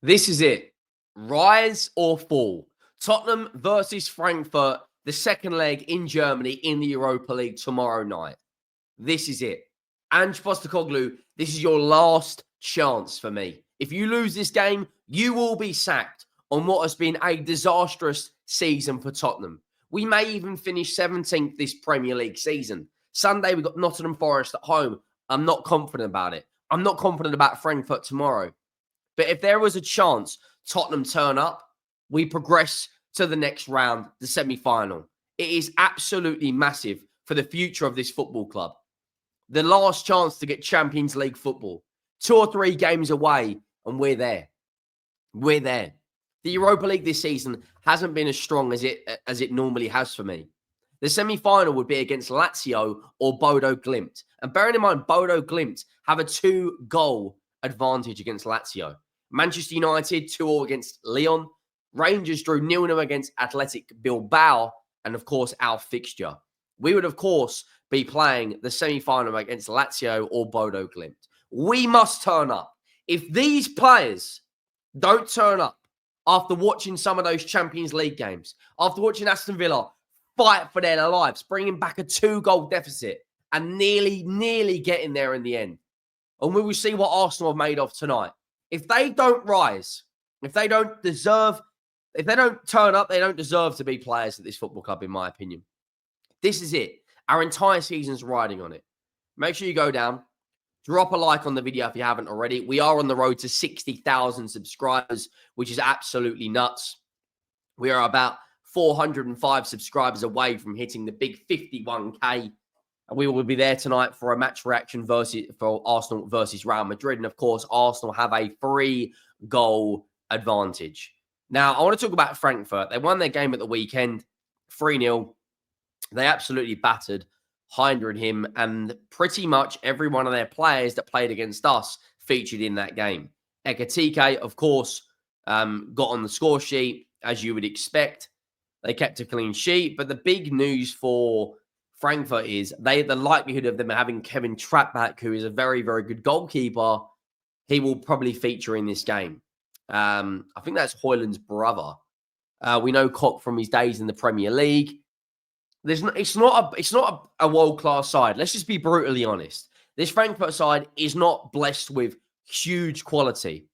This is it. Rise or fall. Tottenham versus Frankfurt, the second leg in Germany in the Europa League tomorrow night. This is it. Ange Postecoglou, this is your last chance for me. If you lose this game, you will be sacked on what has been a disastrous season for Tottenham. We may even finish 17th this Premier League season. Sunday, we've got Nottingham Forest at home. I'm not confident about it. I'm not confident about Frankfurt tomorrow. But if there was a chance Tottenham turn up, we progress to the next round, the semi-final. It is absolutely massive for the future of this football club. The last chance to get Champions League football. 2 or 3 games away, and we're there. We're there. The Europa League this season hasn't been as strong as it normally has for me. The semi-final would be against Lazio or Bodo Glimt. And bearing in mind, Bodo Glimt have a 2-goal advantage against Lazio. Manchester United 2-0 against Lyon. Rangers drew 0-0 against Athletic Bilbao. And of course, our fixture. We would, of course, be playing the semi-final against Lazio or Bodo Glimt. We must turn up. If these players don't turn up after watching some of those Champions League games, after watching Aston Villa fight for their lives, bringing back a 2-goal deficit and nearly getting there in the end, and we will see what Arsenal have made of tonight. If they don't rise, if they don't turn up, they don't deserve to be players at this football club, in my opinion. This is it. Our entire season's riding on it. Make sure you go down, drop a like on the video if you haven't already. We are on the road to 60,000 subscribers, which is absolutely nuts. We are about 405 subscribers away from hitting the big 51K. And we will be there tonight for a match reaction for Arsenal versus Real Madrid. And of course, Arsenal have a 3-goal advantage. Now, I want to talk about Frankfurt. They won their game at the weekend, 3-0. They absolutely battered Hinder and him, and pretty much every one of their players that played against us featured in that game. Ekatike, of course, got on the score sheet, as you would expect. They kept a clean sheet, but the big news for Frankfurt is the likelihood of them having Kevin Trapp back, who is a very, very good goalkeeper. He will probably feature in this game. I think that's Højlund's brother. We know Koch from his days in the Premier League. It's not a world-class side. Let's just be brutally honest. This Frankfurt side is not blessed with huge quality.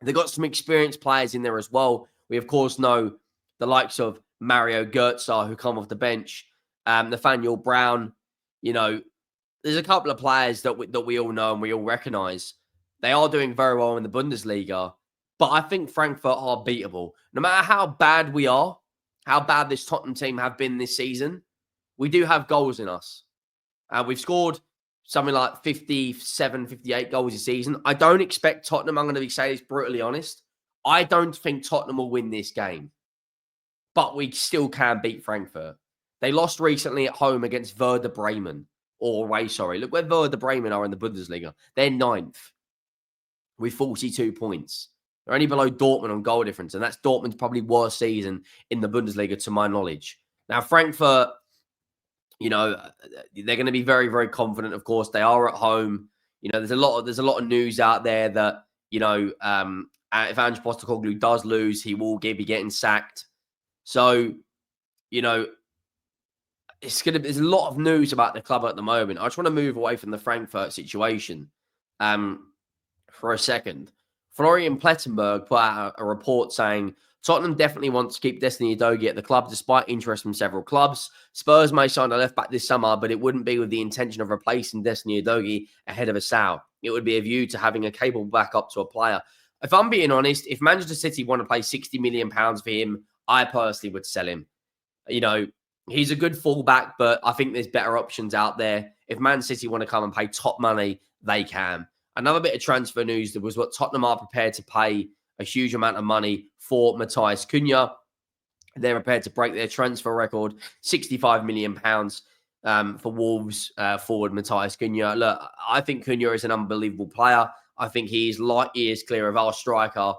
They've got some experienced players in there as well. We, of course, know the likes of Mario Götze, who come off the bench. Nathaniel Brown, there's a couple of players that we all know and we all recognise. They are doing very well in the Bundesliga, but I think Frankfurt are beatable. No matter how bad we are, how bad this Tottenham team have been this season, we do have goals in us. We've scored something like 57, 58 goals this season. I don't expect Tottenham, I'm going to be saying this brutally honest, I don't think Tottenham will win this game, but we still can beat Frankfurt. They lost recently at home against Werder Bremen. Or away, sorry. Look where Werder Bremen are in the Bundesliga. They're 9th with 42 points. They're only below Dortmund on goal difference, and that's Dortmund's probably worst season in the Bundesliga to my knowledge. Now, Frankfurt, they're going to be very, very confident, of course. They are at home. There's a lot of news out there that, if Ange Postecoglou does lose, he will be getting sacked. So, there's a lot of news about the club at the moment. I just want to move away from the Frankfurt situation for a second. Florian Plettenberg put out a report saying Tottenham definitely wants to keep Destiny Udogie at the club despite interest from several clubs. Spurs may sign a left back this summer, but it wouldn't be with the intention of replacing Destiny Udogie ahead of a sale. It would be a view to having a capable backup to a player. If I'm being honest, if Manchester City want to pay £60 million for him, I personally would sell him. He's a good fullback, but I think there's better options out there. If Man City want to come and pay top money, they can. Another bit of transfer news, there was what Tottenham are prepared to pay a huge amount of money for Matthias Cunha. They're prepared to break their transfer record, £65 million for Wolves forward Matthias Cunha. Look, I think Cunha is an unbelievable player. I think he is light years clear of our striker.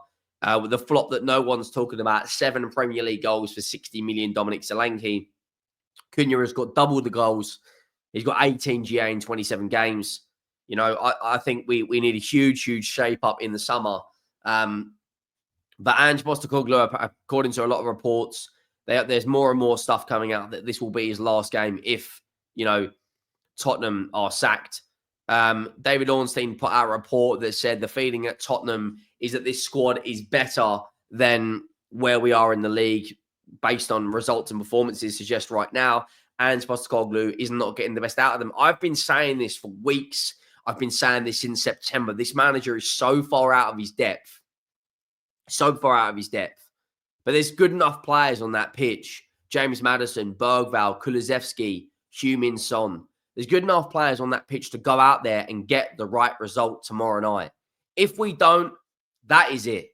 With the flop that no one's talking about, 7 Premier League goals for 60 million Dominic Solanke. Cunha has got double the goals. He's got 18 GA in 27 games. I think we need a huge shape up in the summer. But Ange Postecoglou, according to a lot of reports, there's more and more stuff coming out that this will be his last game if, you know, Tottenham are sacked. David Ornstein put out a report that said the feeling at Tottenham is that this squad is better than where we are in the league based on results and performances suggest right now. Ange Postecoglou is not getting the best out of them. I've been saying this for weeks. I've been saying this in September. This manager is so far out of his depth. So far out of his depth. But there's good enough players on that pitch. James Maddison, Bergvall, Kulusevski, Heung-min Son. There's good enough players on that pitch to go out there and get the right result tomorrow night. If we don't, that is it.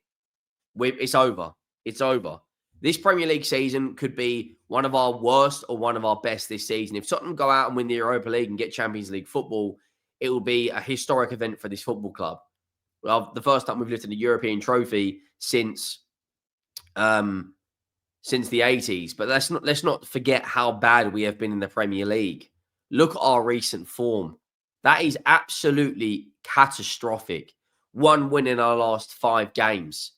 It's over. It's over. This Premier League season could be one of our worst or one of our best this season. If Tottenham go out and win the Europa League and get Champions League football, it will be a historic event for this football club. Well, the first time we've lifted a European trophy since the 80s. But let's not forget how bad we have been in the Premier League. Look at our recent form. That is absolutely catastrophic. 1 win in our last 5 games.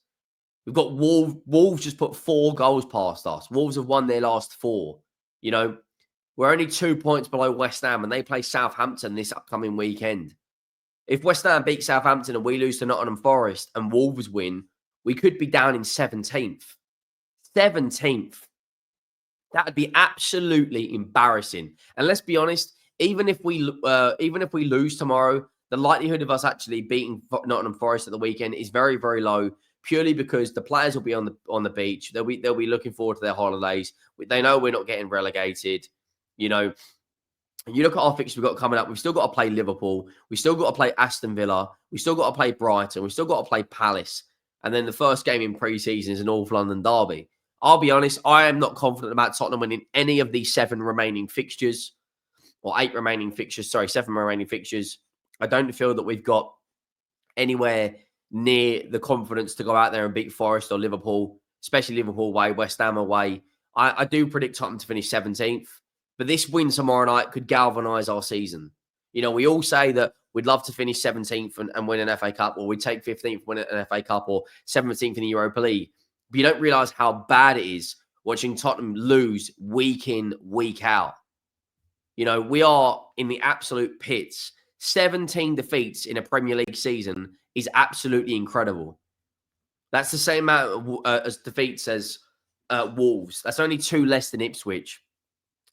We've got Wolves just put 4 goals past us. Wolves have won their last 4. You know, we're only 2 points below West Ham, and they play Southampton this upcoming weekend. If West Ham beat Southampton and we lose to Nottingham Forest and Wolves win, we could be down in 17th. 17th. That would be absolutely embarrassing. And let's be honest, even if we lose tomorrow, the likelihood of us actually beating Nottingham Forest at the weekend is very, very low. Purely because the players will be on the beach. They'll be looking forward to their holidays. They know we're not getting relegated. You know, you look at our fixtures we've got coming up. We've still got to play Liverpool. We've still got to play Aston Villa. We've still got to play Brighton. We've still got to play Palace. And then the first game in pre-season is an North London derby. I'll be honest, I am not confident about Tottenham winning any of these 7 remaining fixtures. Or 8 remaining fixtures. Sorry, 7 remaining fixtures. I don't feel that we've got anywhere near the confidence to go out there and beat Forest or Liverpool, especially Liverpool away, West Ham away. I do predict Tottenham to finish 17th, but this win tomorrow night could galvanise our season. You know, we all say that we'd love to finish 17th and win an FA Cup, or we'd take 15th, win an FA Cup, or 17th in the Europa League. But you don't realise how bad it is watching Tottenham lose week in, week out. You know, we are in the absolute pits. 17 defeats in a Premier League season is absolutely incredible. That's the same amount as defeats as Wolves. That's only 2 less than Ipswich.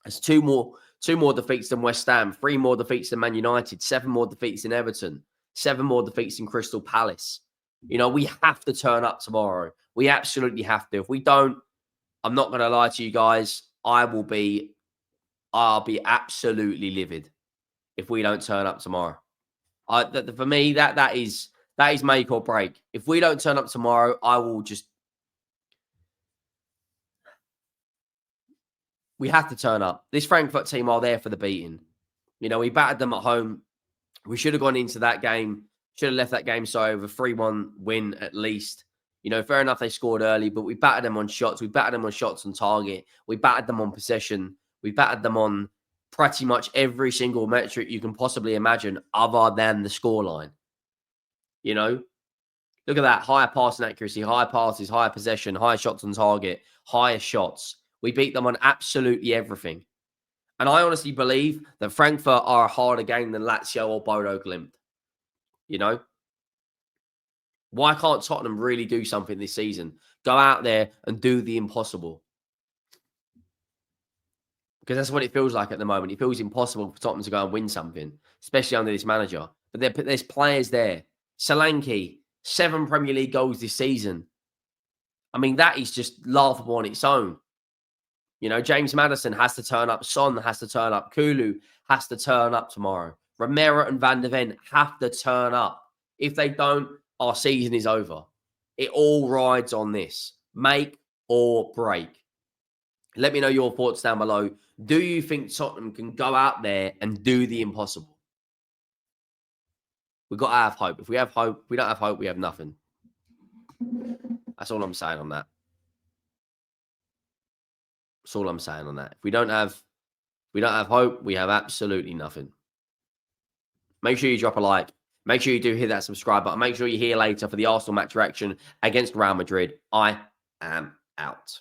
That's 2 more defeats than West Ham, 3 more defeats than Man United, 7 more defeats than Everton, 7 more defeats than Crystal Palace. You know, we have to turn up tomorrow. We absolutely have to. If we don't, I'm not going to lie to you guys, I'll be absolutely livid if we don't turn up tomorrow. For me, that is make or break. If we don't turn up tomorrow, I will just. We have to turn up. This Frankfurt team are there for the beating. You know, we battered them at home. We should have gone into that game. Should have left that game so over 3-1 win at least. You know, fair enough, they scored early, but we battered them on shots. We battered them on shots on target. We battered them on possession. We battered them on pretty much every single metric you can possibly imagine other than the scoreline. You know, look at that. Higher passing accuracy, higher passes, higher possession, higher shots on target, higher shots. We beat them on absolutely everything. And I honestly believe that Frankfurt are a harder game than Lazio or Bodo Glimt. You know? Why can't Tottenham really do something this season? Go out there and do the impossible. Because that's what it feels like at the moment. It feels impossible for Tottenham to go and win something, especially under this manager. But there's players there. Solanke, 7 Premier League goals this season. I mean, that is just laughable on its own. You know, James Maddison has to turn up. Son has to turn up. Kulu has to turn up tomorrow. Romero and Van de Ven have to turn up. If they don't, our season is over. It all rides on this. Make or break. Let me know your thoughts down below. Do you think Tottenham can go out there and do the impossible? We've got to have hope. If we have hope, we don't have hope, we have nothing. That's all I'm saying on that. That's all I'm saying on that. If we don't have hope, we have absolutely nothing. Make sure you drop a like. Make sure you do hit that subscribe button. Make sure you're here later for the Arsenal match reaction against Real Madrid. I am out.